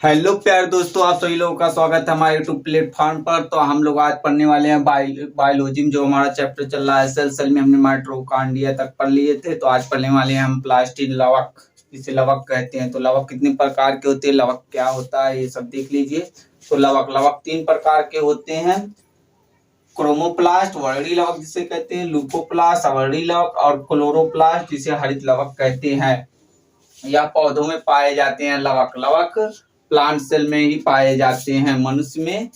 Hello प्यारे दोस्तों, आप सभी लोगों का स्वागत है हमारे यूट्यूब प्लेटफॉर्म पर। तो हम लोग आज पढ़ने वाले हैं बायोलॉजी में जो हमारा चैप्टर चल रहा है। सेल में हमने माइटोकॉन्ड्रिया तक पढ़ लिए थे, तो आज पढ़ने वाले हैं हम प्लास्टिड लवक, जिसे लवक कहते हैं। तो लवक कितने प्रकार के होते हैं, लवक क्या होता है, ये सब देख लीजिए। तो लवक 3 प्रकार के होते हैं। क्रोमोप्लास्ट वर्णी लवक जिसे कहते हैं, लूकोप्लास्ट अवर्णी लवक और क्लोरोप्लास्ट जिसे हरित लवक कहते हैं। या पौधों में पाए जाते हैं लवक प्लांट सेल में ही पाए जाते हैं, मनुष्य में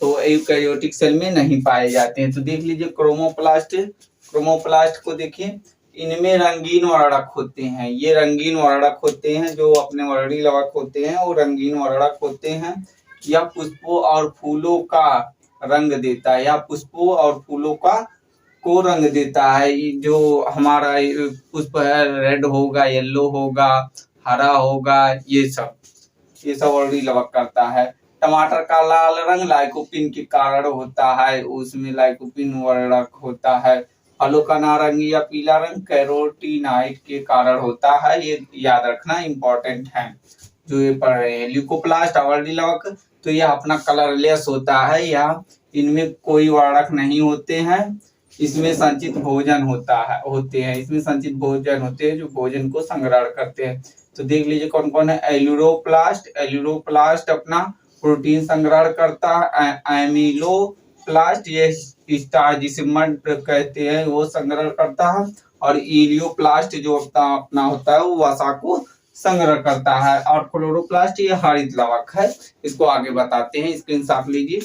तो यूकैरियोटिक सेल में नहीं पाए जाते हैं। तो देख लीजिए क्रोमोप्लास्ट को देखिए, इनमें रंगीन वर्णक होते हैं। ये रंगीन वर्णक होते हैं, जो अपने वर्णी लवक होते हैं वो रंगीन वर्णक होते हैं। यह पुष्पों और फूलों का रंग देता है, या पुष्पों और फूलों का को रंग देता है। जो हमारा पुष्प है, रेड होगा, येलो होगा, हरा होगा, ये सब वर्णी लवक करता है। टमाटर का लाल रंग लाइकोपिन के कारण होता है, उसमें लाइकोपिन वर्णक होता है। फलों का नारंगी या पीला रंग कैरोटीनाइड के कारण होता है, ये याद रखना इम्पोर्टेंट है जो ये पढ़ रहे हैं। ल्यूकोप्लास्ट अवर्णी लवक, तो यह अपना कलरलेस होता है, या इनमें कोई वर्णक नहीं होते हैं। इसमें संचित भोजन होते हैं, इसमें संचित भोजन होते हैं जो भोजन को संग्रहण करते हैं। तो देख लीजिए कौन कौन है। एल्यूरोप्लास्ट अपना प्रोटीन संग्रहण करता है। एमिलोप्लास्ट ये स्टार्च जिसे मड कहते हैं वो संग्रहण करता है। और इलियोप्लास्ट जो अपना होता है वो वसा को संग्रह करता है। और क्लोरोप्लास्ट ये हरित लवक है। इसको आगे बताते हैं, स्क्रीनशॉट लीजिए।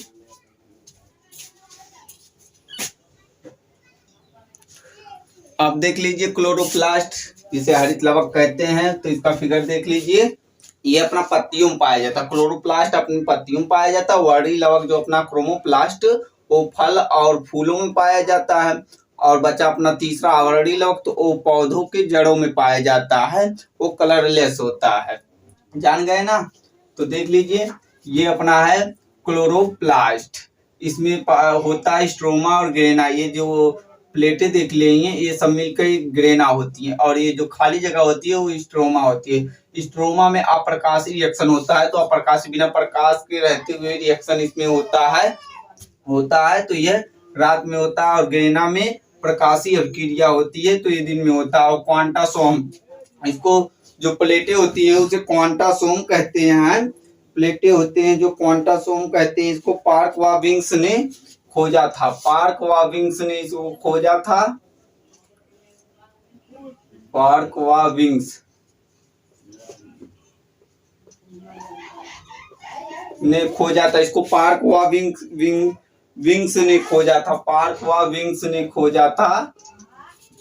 अब देख लीजिए क्लोरोप्लास्ट जिसे हरित लवक कहते हैं, तो इसका फिगर देख लीजिए। ये अपना पत्तियों में पाया जाता है, क्लोरोप्लास्ट अपनी पत्तियों में पाया जाता है। वर्णी लवक जो अपना क्रोमोप्लास्ट वो फल और फूलों में पाया जाता है। और बचा अपना तीसरा अवर्णी लवक, तो वो पौधों के जड़ों में पाया जाता है, वो कलरलेस होता है। जान गए ना। तो देख लीजिए ये अपना है क्लोरोप्लास्ट। इसमें होता है स्ट्रोमा और ग्रेना। ये जो प्लेटें देख लेंगे ये सब मिलकर ग्रेना होती हैं, और ये जो खाली जगह होती है वो स्ट्रोमा होती है। स्ट्रोमा में अप्रकाशी रिएक्शन होता है, तो अप्रकाशी बिना प्रकाश के रहते हुए रिएक्शन इसमें होता है। तो यह रात में होता है। और ग्रेना में प्रकाशीय क्रिया होती है, तो ये दिन में होता है। और क्वांटासोम, इसको जो प्लेटें होती है उसे क्वांटासोम कहते हैं। प्लेटें होते हैं जो क्वांटासोम कहते हैं। इसको पार्कवाविंग्स ने खोजा था। पार्कवाविंग्स ने इसको खोजा था। पार्कवाविंग्स ने खोजा था इसको। पार्कवाविंग्स ने खोजा था।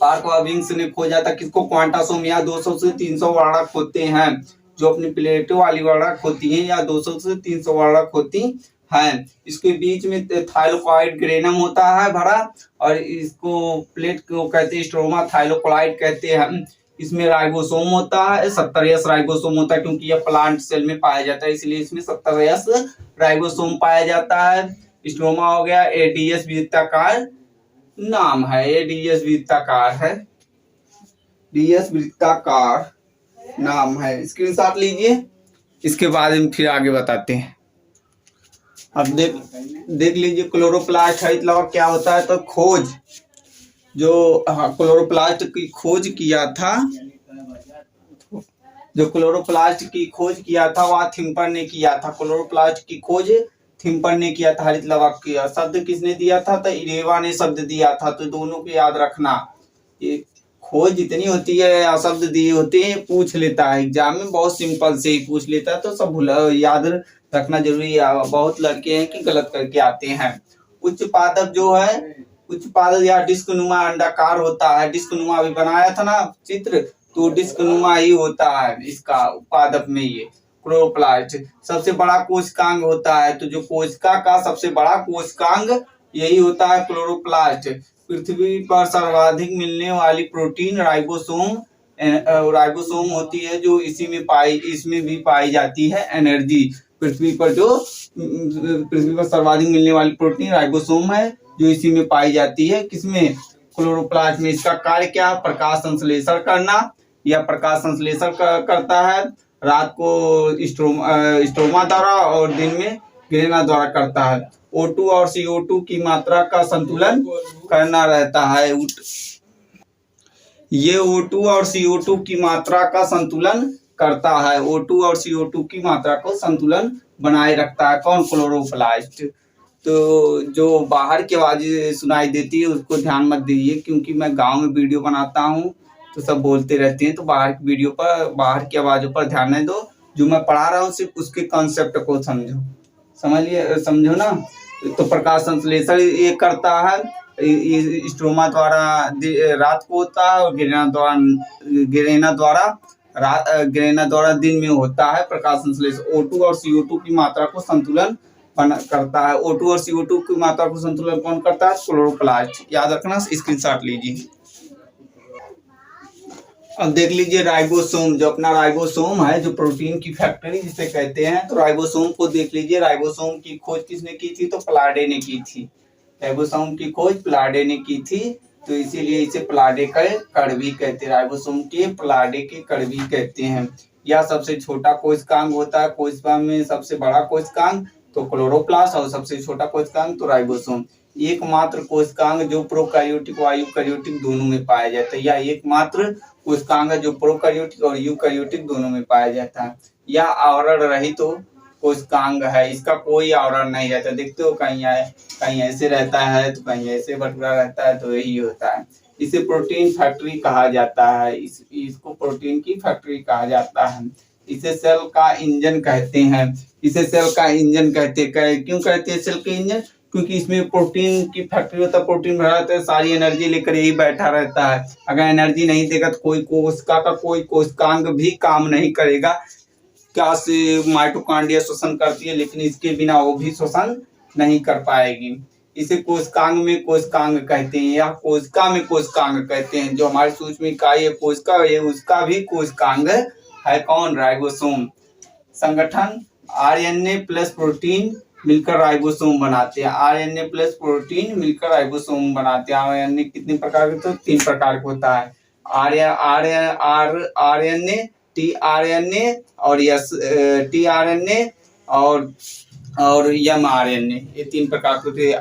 पार्कवाविंग्स ने खोजा था किसको? क्वांटासोम। या 200 से 300 वर्णक होते हैं, जो अपनी प्लेटों वाली वर्णक होती हैं, या 200 से 300 वर्णक होती हैं। इसके बीच में थाइलोकॉइड ग्रेनम होता है भरा, और इसको प्लेट को कहते हैं स्ट्रोमा, थाइलोकॉइड कहते हैं। इसमें राइबोसोम होता है, 70S राइबोसोम होता है, क्योंकि यह प्लांट सेल में पाया जाता है, इसलिए इसमें 70S राइबोसोम पाया जाता है। स्ट्रोमा हो गया। एडीएस वृत्ताकार नाम है, एडीएस वृत्ताकार नाम है। स्क्रीनशॉट लीजिए, इसके बाद हम फिर आगे बताते हैं। अब देख लीजिए क्लोरोप्लास्ट हरित लवक क्या होता है। तो खोज जो क्लोरोप्लास्ट की खोज किया था वह थिम्पर ने किया था। क्लोरोप्लास्ट की खोज थिम्पर ने किया था। हरित लवक किया शब्द किसने दिया था? तो इरेवा ने शब्द दिया था। तो दोनों को याद रखना। ये खोज जितनी होती है या शब्द दिए होते हैं पूछ लेता है एग्जाम में, बहुत सिंपल से ही पूछ लेता है, तो सब याद रखना जरूरी है। बहुत लड़के हैं कि गलत करके आते हैं। उच्च पादप जो है, उच्च पादप या डिस्क नुमा अंडाकार होता है। डिस्क नुमा भी बनाया था ना चित्र, तो डिस्क नुमा ही होता है इसका पादप में। ये क्लोरोप्लास्ट सबसे बड़ा कोशिकांग होता है। तो जो कोशिका का सबसे बड़ा कोशिकांग यही होता है क्लोरोप्लास्ट। पृथ्वी पर सर्वाधिक मिलने वाली प्रोटीन राइबोसोम होती है, जो इसमें भी पाई जाती है एनर्जी। पृथ्वी पर सर्वाधिक मिलने वाली प्रोटीन राइबोसोम है, जो इसी में पाई जाती है। किसमें? क्लोरोप्लास्ट में। इसका कार्य क्या? प्रकाश संश्लेषण करना, या प्रकाश संश्लेषण करता है। रात को स्ट्रोमा द्वारा और दिन में ग्रेना द्वारा करता है। O2 और CO2 की मात्रा का संतुलन करना रहता है। ये O2 और CO2 की मात्रा का संतुलन करता है। O2 और CO2 की मात्रा को संतुलन बनाए रखता है कौन? क्लोरोप्लास्ट। तो जो बाहर की आवाज़ें सुनाई देती है उसको ध्यान मत दीजिए, क्योंकि मैं गांव में वीडियो बनाता हूँ तो सब बोलते रहते हैं, तो बाहर की वीडियो पर, बाहर की आवाज़ों पर ध्यान नहीं दो। जो मैं पढ़ा रहा हूँ सिर्फ उसके कॉन्सेप्ट को समझो ना। तो प्रकाश संश्लेषण ये करता है, स्ट्रोमा द्वारा रात को होता है और ग्रेना द्वारा दिन में होता है प्रकाश संश्लेषण। O2 और CO2 की मात्रा को संतुलन करता है। O2 और CO2 की मात्रा को संतुलन कौन करता है? क्लोरोप्लास्ट। याद रखना, स्क्रीनशॉट लीजिए। अब देख लीजिए राइबोसोम, जो अपना राइबोसोम है, जो प्रोटीन की फैक्ट्री जिसे कहते हैं, तो राइबोसोम को देख लीजिए। राइबोसोम की खोज किसने की थी? तो प्लाडे ने की थी। राइबोसोम की खोज प्लाडे ने की थी, तो इसीलिए इसे प्लाडे का कण भी कहते हैं। राइबोसोम के प्लाडे के कण भी कहते हैं। यह सबसे छोटा कोशिकांग होता है। कोशिका में सबसे बड़ा कोशिकांग तो क्लोरोप्लास्ट और सबसे छोटा कोशिकांग तो राइबोसोम। एकमात्र कोशिकांग जो प्रोकैरियोटिक व यूकैरियोटिक दोनों में पाया जाता है। यह एकमात्र कोशिकांग है जो प्रोकैरियोटिक और यूकैरियोटिक दोनों में पाया जाता है। यह आवरण रहित तो कोशिकांग है, इसका कोई आवरण नहीं रहता। देखते हो कहीं ऐसे रहता है तो कहीं ऐसे बटुरा रहता है, तो यही होता है। इसे प्रोटीन फैक्ट्री कहा जाता है। इसको प्रोटीन की फैक्ट्री कहा जाता है। इसे सेल का इंजन कहते हैं। इसे सेल का इंजन कहते क्यों कहते हैं सेल के इंजन? क्योंकि इसमें प्रोटीन की फैक्ट्री होता है, प्रोटीन भरा रहता है, सारी एनर्जी लेकर यही बैठा रहता है। अगर एनर्जी नहीं देगा तो कोई कोशिका का कोई कोशिकांग भी काम नहीं करेगा। क्या से माइटोकॉन्ड्रिया श्वसन करती है, लेकिन इसके बिना वो भी श्वसन नहीं कर पाएगी। इसे कोशिकांग में कोशिकांग कहते हैं या कोशिका में कोशिकांग कहते हैं। जो हमारी सूक्ष्म इकाई है कोशिका, ये उसका भी कोशिकांग है कौन? राइबोसोम। संगठन आरएनए प्लस प्रोटीन मिलकर राइबोसोम बनाते हैं। आरएनए प्लस प्रोटीन मिलकर राइबोसोम बनाते हैं। आरएनए कितने प्रकार के? तो 3 प्रकार का होता है। आरएनए, टीआरएनए और टीआरएनए और एमआरएनए, ये 3 प्रकार के होते हैं।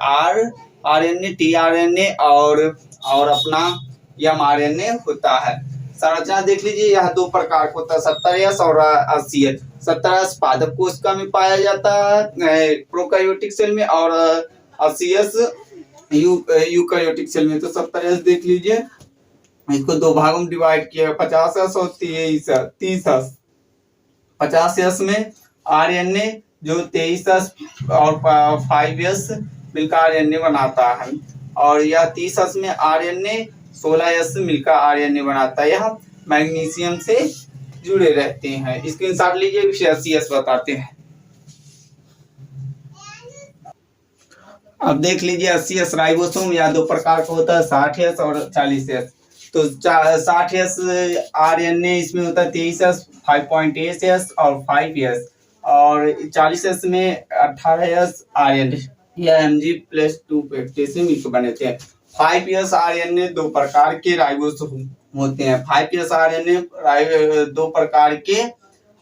आरएनए, टीआरएनए और अपना एमआरएनए होता है। संरचना देख लीजिए, यह 2 प्रकार का होता है, 70S और 80S। 70S पादप कोशिका में पाया जाता है प्रोकैरियोटिक सेल में, और 80S यूकैरियोटिक सेल में। तो 70S देख लीजिए, इसको 2 भागों में डिवाइड किया, 50S और 30S। 50S में आरएनए जो 23S और 5S मिलकर आरएनए बनाता है, और यह 30S में आरएनए 16S मिलकर आरएनए बनाता है। यह मैग्नीशियम से जुड़े रहते हैं। स्क्रीनशॉट लीजिए, 80S बताते हैं। अब देख लीजिए 80S राइबोसोम या 2 प्रकार का होता है, 60S और 40S। तो 60S आरएनए इसमें होता है 23S, 5.8S और 5S, और 40S में 18S आरएनए या Mg+2 पेप्टाइड से मिलकर बने थे। 5S आरएनए 2 प्रकार के राइबोसोम होते हैं। 5S आरएनए 2 प्रकार के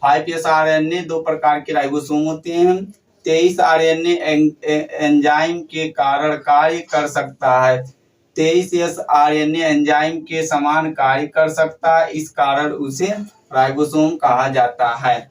5S आरएनए 2 प्रकार के राइबोसोम होते हैं। 23 आरएनए एंजाइम के कारण कार्य कर सकता है। 23S आरएनए एंजाइम के समान कार्य कर सकता है, इस कारण उसे राइबोसोम कहा जाता है।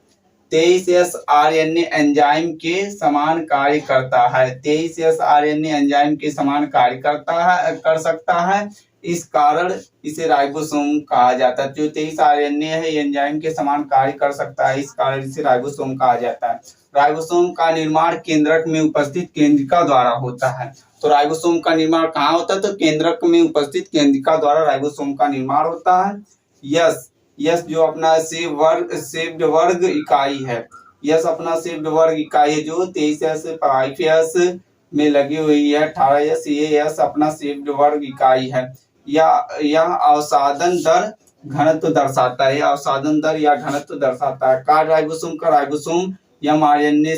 23S आरएनए एंजाइम के समान कार्य करता है। 23S आरएनए एंजाइम के समान कार्य कर सकता है, इस कारण इसे राइबोसोम कहा जाता है। जो 23 आरएनए है एंजाइम के समान कार्य कर सकता है, इस कारण इसे राइबोसोम कहा जाता है। राइबोसोम का निर्माण केंद्रक में उपस्थित केंद्रिका द्वारा होता है। तो राइबोसोम का निर्माण कहाँ होता है? तो केंद्रक में उपस्थित केंद्रिका द्वारा राइबोसोम का निर्माण होता है। यस जो अपना शेप्ड वर्ग इकाई है। यस अपना शेप्ड वर्ग इकाई है जो 23S 5S में लगी हुई है। 18S ये यस अपना शेप्ड वर्ग इकाई है। यह अवसादन दर घनत्व दर्शाता है। अवसादन दर या घनत्व दर्शाता है। कार्य राइबोसोम का राइबोसोम एमआरएनए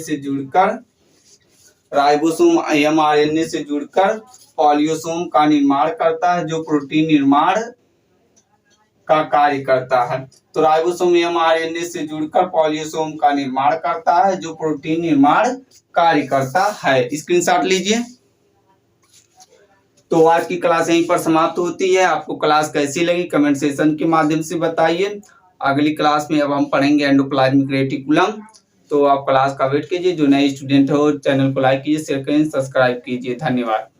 से जुड़कर पॉलीसोम का निर्माण करता है, जो प्रोटीन निर्माण का कार्य करता है। तो राइबोसोम mRNA से जुड़कर पॉलीसोम का निर्माण करता है, जो प्रोटीन निर्माण कार्य करता है। स्क्रीनशॉट लीजिए। तो आज की क्लास यहीं पर समाप्त होती है। आपको क्लास कैसी लगी कमेंट सेशन के माध्यम से बताइए। अगली क्लास में अब हम पढ़ेंगे एंडोप्लाज्मिक रेटिकुलम। तो आप क्लास का वेट कीजिए। जो नए स्टूडेंट हो चैनल को लाइक कीजिए, शेयर करें, सब्सक्राइब कीजिए। धन्यवाद।